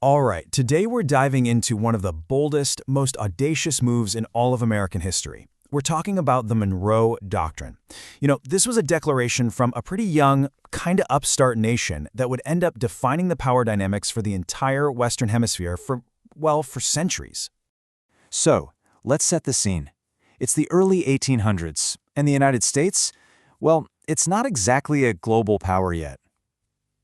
All right, today we're diving into one of the boldest, most audacious moves in all of American history. We're talking about the Monroe Doctrine. This was a declaration from a pretty young, kind of upstart nation that would end up defining the power dynamics for the entire Western Hemisphere for centuries. So, let's set the scene. It's the early 1800s, and the United States? Well, it's not exactly a global power yet.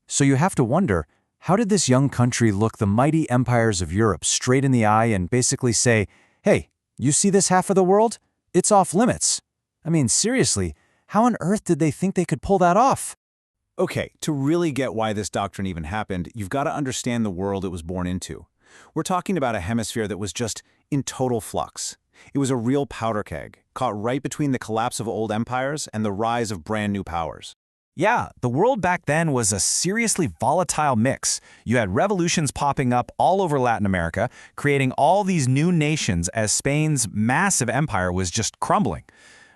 So you have to wonder, how did this young country look the mighty empires of Europe straight in the eye and basically say, hey, you see this half of the world? It's off limits. I mean, seriously, how on earth did they think they could pull that off? Okay, to really get why this doctrine even happened, you've got to understand the world it was born into. We're talking about a hemisphere that was just in total flux. It was a real powder keg, caught right between the collapse of old empires and the rise of brand new powers. Yeah, the world back then was a seriously volatile mix. You had revolutions popping up all over Latin America, creating all these new nations as Spain's massive empire was just crumbling.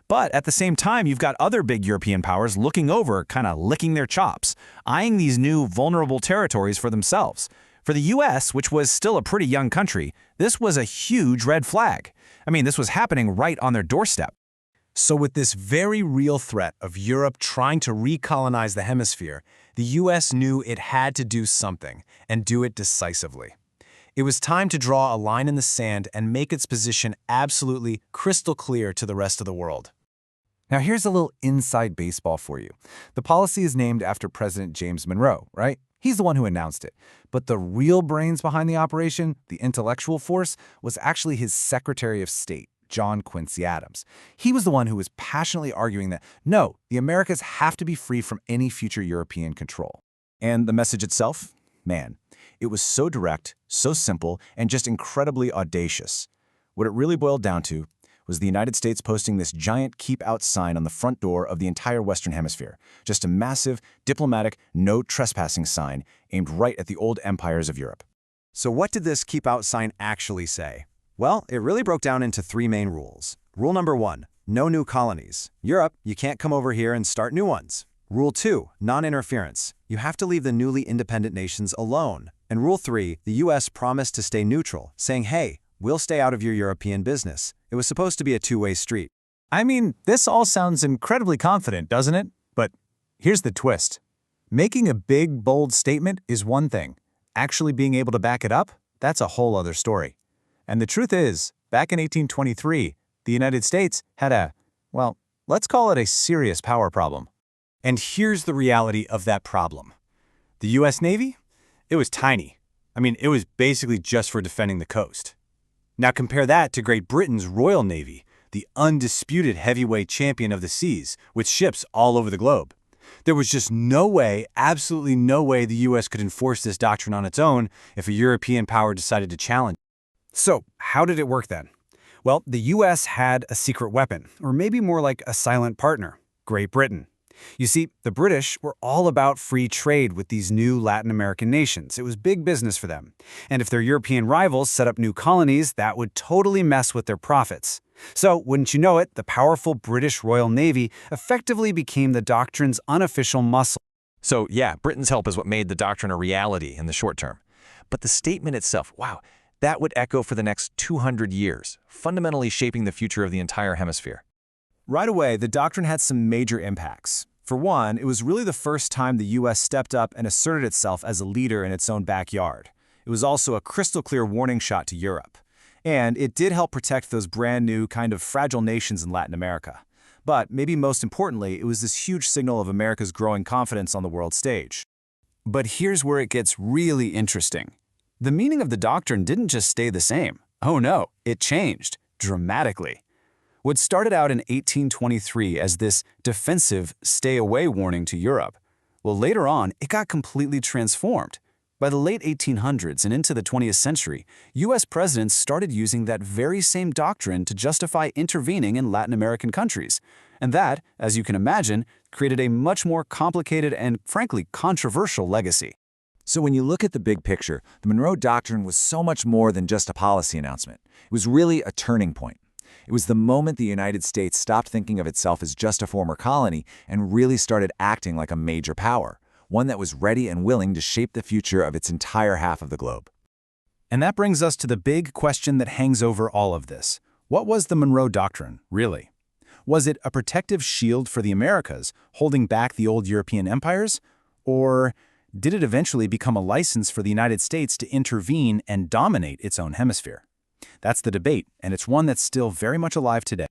But at the same time, you've got other big European powers looking over, kind of licking their chops, eyeing these new vulnerable territories for themselves. For the U.S., which was still a pretty young country, this was a huge red flag. I mean, this was happening right on their doorstep. So with this very real threat of Europe trying to recolonize the hemisphere, the U.S. knew it had to do something, and do it decisively. It was time to draw a line in the sand and make its position absolutely crystal clear to the rest of the world. Now here's a little inside baseball for you. The policy is named after President James Monroe, right? He's the one who announced it. But the real brains behind the operation, the intellectual force, was actually his Secretary of State, John Quincy Adams. He was the one who was passionately arguing that, no, the Americas have to be free from any future European control. And the message itself? Man, it was so direct, so simple, and just incredibly audacious. What it really boiled down to was the United States posting this giant keep out sign on the front door of the entire Western Hemisphere. Just a massive, diplomatic, no trespassing sign aimed right at the old empires of Europe. So what did this keep out sign actually say? Well, it really broke down into three main rules. Rule number 1, no new colonies. Europe, you can't come over here and start new ones. Rule 2, non-interference. You have to leave the newly independent nations alone. And Rule 3, the U.S. promised to stay neutral, saying, hey, we'll stay out of your European business. It was supposed to be a two-way street. I mean, this all sounds incredibly confident, doesn't it? But here's the twist. Making a big, bold statement is one thing. Actually being able to back it up, that's a whole other story. And the truth is, back in 1823, the United States had let's call it a serious power problem. And here's the reality of that problem. The U.S. Navy? It was tiny. I mean, it was basically just for defending the coast. Now compare that to Great Britain's Royal Navy, the undisputed heavyweight champion of the seas, with ships all over the globe. There was just no way, absolutely no way the U.S. could enforce this doctrine on its own if a European power decided to challenge. So, how did it work then? Well, the U.S. had a secret weapon, or maybe more like a silent partner, Great Britain. You see, the British were all about free trade with these new Latin American nations. It was big business for them. And if their European rivals set up new colonies, that would totally mess with their profits. So, wouldn't you know it, the powerful British Royal Navy effectively became the doctrine's unofficial muscle. So yeah, Britain's help is what made the doctrine a reality in the short term. But the statement itself, wow, that would echo for the next 200 years, fundamentally shaping the future of the entire hemisphere. Right away, the doctrine had some major impacts. For one, it was really the first time the U.S. stepped up and asserted itself as a leader in its own backyard. It was also a crystal-clear warning shot to Europe. And it did help protect those brand new, kind of fragile nations in Latin America. But maybe most importantly, it was this huge signal of America's growing confidence on the world stage. But here's where it gets really interesting. The meaning of the doctrine didn't just stay the same. Oh no, it changed dramatically. What started out in 1823 as this defensive stay-away warning to Europe, well, later on, it got completely transformed. By the late 1800s and into the 20th century, U.S. presidents started using that very same doctrine to justify intervening in Latin American countries. And that, as you can imagine, created a much more complicated and, frankly, controversial legacy. So when you look at the big picture, the Monroe Doctrine was so much more than just a policy announcement. It was really a turning point. It was the moment the United States stopped thinking of itself as just a former colony and really started acting like a major power, one that was ready and willing to shape the future of its entire half of the globe. And that brings us to the big question that hangs over all of this. What was the Monroe Doctrine, really? Was it a protective shield for the Americas, holding back the old European empires? Or did it eventually become a license for the United States to intervene and dominate its own hemisphere? That's the debate, and it's one that's still very much alive today.